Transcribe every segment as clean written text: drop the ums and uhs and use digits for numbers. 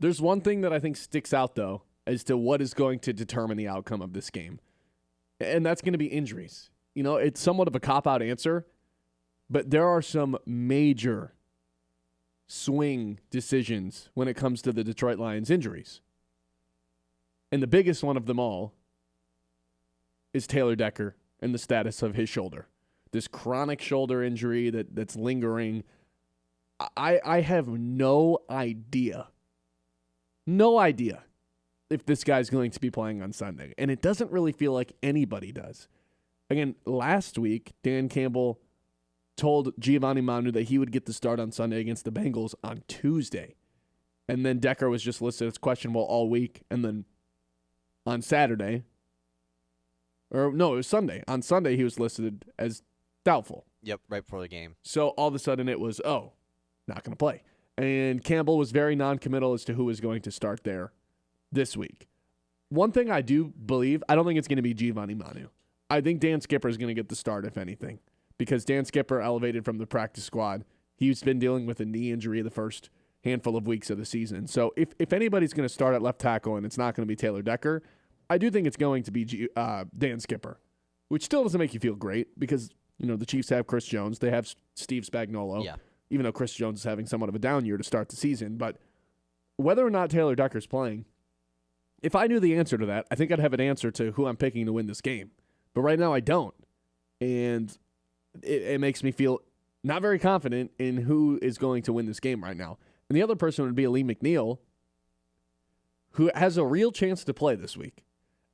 There's one thing that I think sticks out, though, as to what is going to determine the outcome of this game, and that's going to be injuries. It's somewhat of a cop-out answer, but there are some major swing decisions when it comes to the Detroit Lions injuries. And the biggest one of them all is Taylor Decker and the status of his shoulder. This chronic shoulder injury that's lingering. I have no idea if this guy's going to be playing on Sunday. And it doesn't really feel like anybody does. Again, last week, Dan Campbell told Giovanni Manu that he would get the start on Sunday against the Bengals on Tuesday. And then Decker was just listed as questionable all week. And then on Saturday, or no, it was Sunday. On Sunday, he was listed as doubtful. Yep, right before the game. So all of a sudden it was, not going to play. And Campbell was very non-committal as to who was going to start there this week. One thing I do believe, I don't think it's going to be Giovanni Manu. I think Dan Skipper is going to get the start, if anything, because Dan Skipper elevated from the practice squad. He's been dealing with a knee injury the first handful of weeks of the season. So if anybody's going to start at left tackle and it's not going to be Taylor Decker, I do think it's going to be Dan Skipper, which still doesn't make you feel great because, the Chiefs have Chris Jones. They have Steve Spagnuolo, even though Chris Jones is having somewhat of a down year to start the season. But whether or not Taylor Decker's playing, if I knew the answer to that, I think I'd have an answer to who I'm picking to win this game. But right now I don't. And it makes me feel not very confident in who is going to win this game right now. And the other person would be Lee McNeil, who has a real chance to play this week.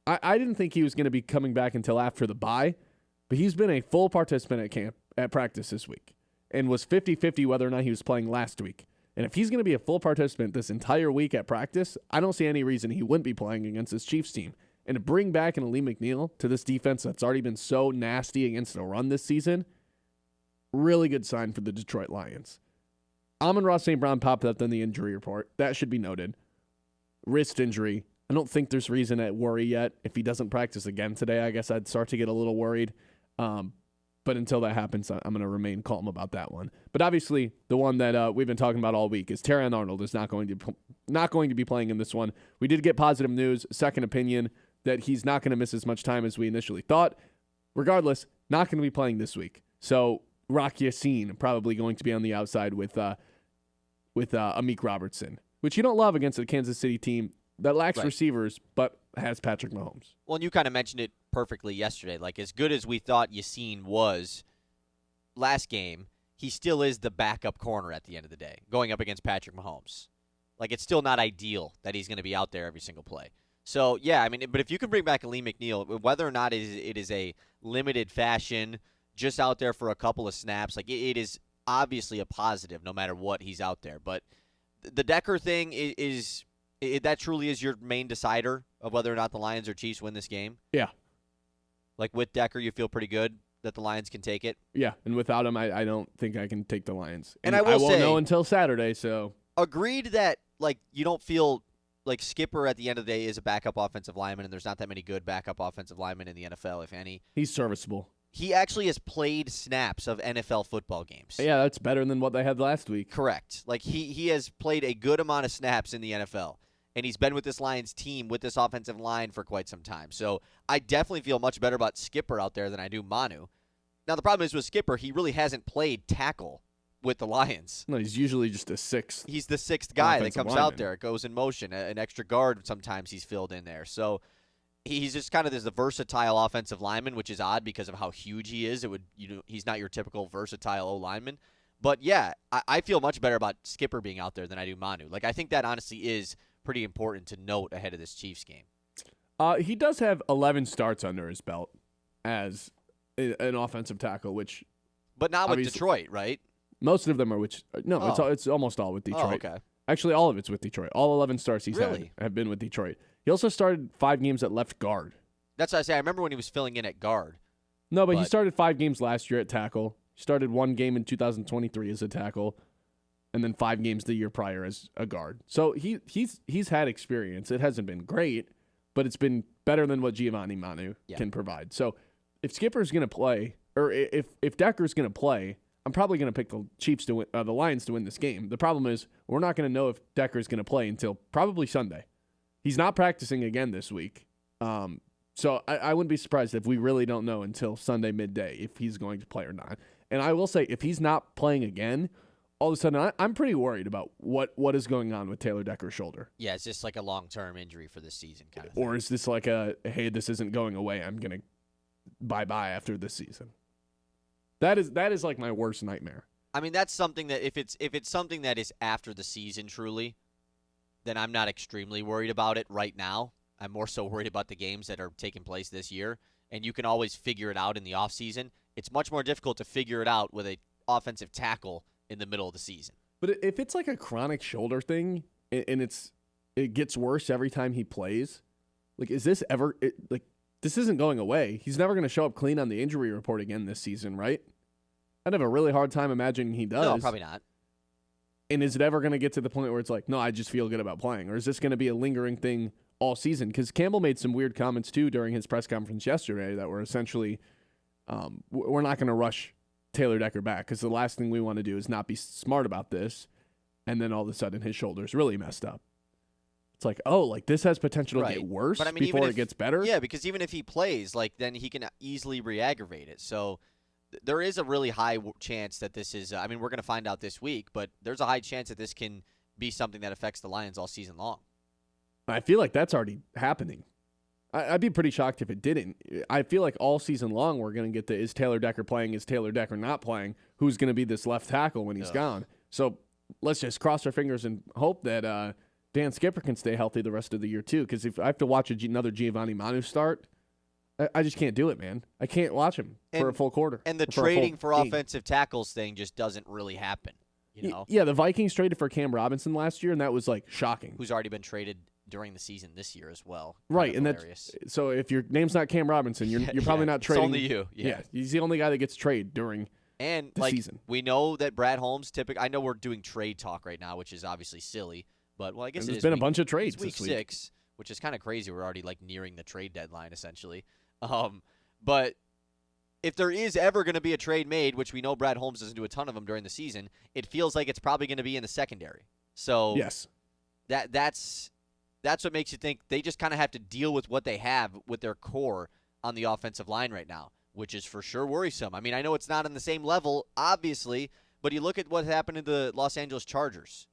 I didn't think he was going to be coming back until after the bye, but he's been a full participant at practice this week and was 50-50 whether or not he was playing last week. And if he's going to be a full participant this entire week at practice, I don't see any reason he wouldn't be playing against this Chiefs team. And to bring back an Lee McNeil to this defense that's already been so nasty against the run this season, really good sign for the Detroit Lions. Amon-Ra St. Brown popped up in the injury report. That should be noted. Wrist injury. I don't think there's reason to worry yet. If he doesn't practice again today, I guess I'd start to get a little worried. But until that happens, I'm going to remain calm about that one. But obviously, the one that we've been talking about all week is Terrion Arnold is not going to be playing in this one. We did get positive news, second opinion, that he's not going to miss as much time as we initially thought. Regardless, not going to be playing this week. So Rock Yassin probably going to be on the outside with Amik Robertson, which you don't love against a Kansas City team that lacks receivers but has Patrick Mahomes. Well, and you kind of mentioned it perfectly yesterday. Like, as good as we thought Yassin was last game, he still is the backup corner at the end of the day, going up against Patrick Mahomes. Like, it's still not ideal that he's going to be out there every single play. So, yeah, I mean, but if you can bring back Lee McNeil, whether or not it is a limited fashion, just out there for a couple of snaps, like, it is obviously a positive no matter what he's out there. But the Decker thing is that truly is your main decider of whether or not the Lions or Chiefs win this game? Yeah. Like, with Decker, you feel pretty good that the Lions can take it? Yeah, and without him, I don't think I can take the Lions. And I won't say, know until Saturday, so. Agreed that, like, you don't feel like Skipper at the end of the day is a backup offensive lineman, and there's not that many good backup offensive linemen in the NFL, if any. He's serviceable. He actually has played snaps of NFL football games. Yeah, that's better than what they had last week. Correct. Like, he has played a good amount of snaps in the NFL. And he's been with this Lions team, with this offensive line for quite some time. So I definitely feel much better about Skipper out there than I do Manu. Now, the problem is with Skipper, he really hasn't played tackle with the Lions. No, he's usually just a sixth. He's the sixth guy that comes lineman out there, goes in motion. An extra guard sometimes he's filled in there. So he's just kind of this versatile offensive lineman, which is odd because of how huge he is. He's not your typical versatile O-lineman. But, yeah, I feel much better about Skipper being out there than I do Manu. Like, I think that honestly is pretty important to note ahead of this Chiefs game. He does have 11 starts under his belt as an offensive tackle, but not with Detroit, right? Most of them are it's almost all with Detroit. Oh, okay. Actually, all of it's with Detroit. All 11 starts he's really? had have been with Detroit. He also started 5 games at left guard. That's what I say. I remember when he was filling in at guard. No, but he started 5 games last year at tackle. He started 1 game in 2023 as a tackle, and then 5 games the year prior as a guard. So he's had experience. It hasn't been great, but it's been better than what Giovanni Manu can provide. So if Skipper's going to play, or if Decker's going to play, I'm probably going to pick the Chiefs to win, the Lions to win this game. The problem is we're not going to know if Decker's going to play until probably Sunday. He's not practicing again this week. So I wouldn't be surprised if we really don't know until Sunday midday if he's going to play or not. And I will say, if he's not playing again, all of a sudden I'm pretty worried about what is going on with Taylor Decker's shoulder. Yeah, it's just like a long-term injury for this season kind of thing. Or is this like hey, this isn't going away, I'm going to bye-bye after this season? That is like my worst nightmare. I mean, that's something that if it's something that is after the season truly, then I'm not extremely worried about it right now. I'm more so worried about the games that are taking place this year, and you can always figure it out in the offseason. It's much more difficult to figure it out with an offensive tackle in the middle of the season. But if it's like a chronic shoulder thing and it gets worse every time he plays, like is this ever like this isn't going away. He's never going to show up clean on the injury report again this season, right? I'd have a really hard time imagining he does. No, probably not. And is it ever going to get to the point where it's like, no, I just feel good about playing? Or is this going to be a lingering thing all season? Because Campbell made some weird comments, too, during his press conference yesterday that were essentially, we're not going to rush Taylor Decker back because the last thing we want to do is not be smart about this. And then all of a sudden his shoulder's really messed up. It's like, oh, like this has potential to get worse before it gets better? Yeah, because even if he plays, like then he can easily re-aggravate it. So there is a really high chance that this is, I mean, we're going to find out this week, but there's a high chance that this can be something that affects the Lions all season long. I feel like that's already happening. I'd be pretty shocked if it didn't. I feel like all season long we're going to get the is Taylor Decker playing, is Taylor Decker not playing, who's going to be this left tackle when he's gone. So let's just cross our fingers and hope that Dan Skipper can stay healthy the rest of the year too, because if I have to watch another Giovanni Manu start, I just can't do it, man. I can't watch him for a full quarter. And the trading for offensive tackles thing just doesn't really happen. You know? Yeah, the Vikings traded for Cam Robinson last year, and that was like shocking. Who's already been traded during the season this year as well. Right, and that's so if your name's not Cam Robinson, you're probably not trading. It's only you. Yeah, he's the only guy that gets traded during the season. We know that Brad Holmes I know we're doing trade talk right now, which is obviously silly, but I guess there's been a bunch of trades it's week this week. 6, which is kind of crazy. We're already like nearing the trade deadline essentially. But if there is ever going to be a trade made, which we know Brad Holmes doesn't do a ton of them during the season, it feels like it's probably going to be in the secondary. So yes, that's what makes you think they just kind of have to deal with what they have with their core on the offensive line right now, which is for sure worrisome. I mean, I know it's not on the same level, obviously, but you look at what happened to the Los Angeles Chargers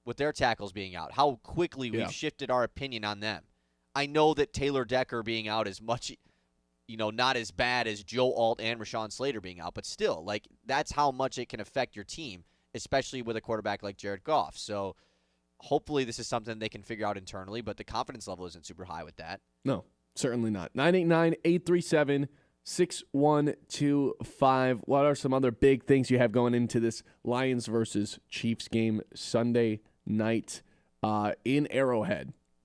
with their tackles being out, how quickly we've shifted our opinion on them. I know that Taylor Decker being out is much, not as bad as Joe Alt and Rashawn Slater being out, but still, like, that's how much it can affect your team, especially with a quarterback like Jared Goff. So hopefully this is something they can figure out internally, but the confidence level isn't super high with that. No, certainly not. 989-837-6125. What are some other big things you have going into this Lions versus Chiefs game Sunday night in Arrowhead?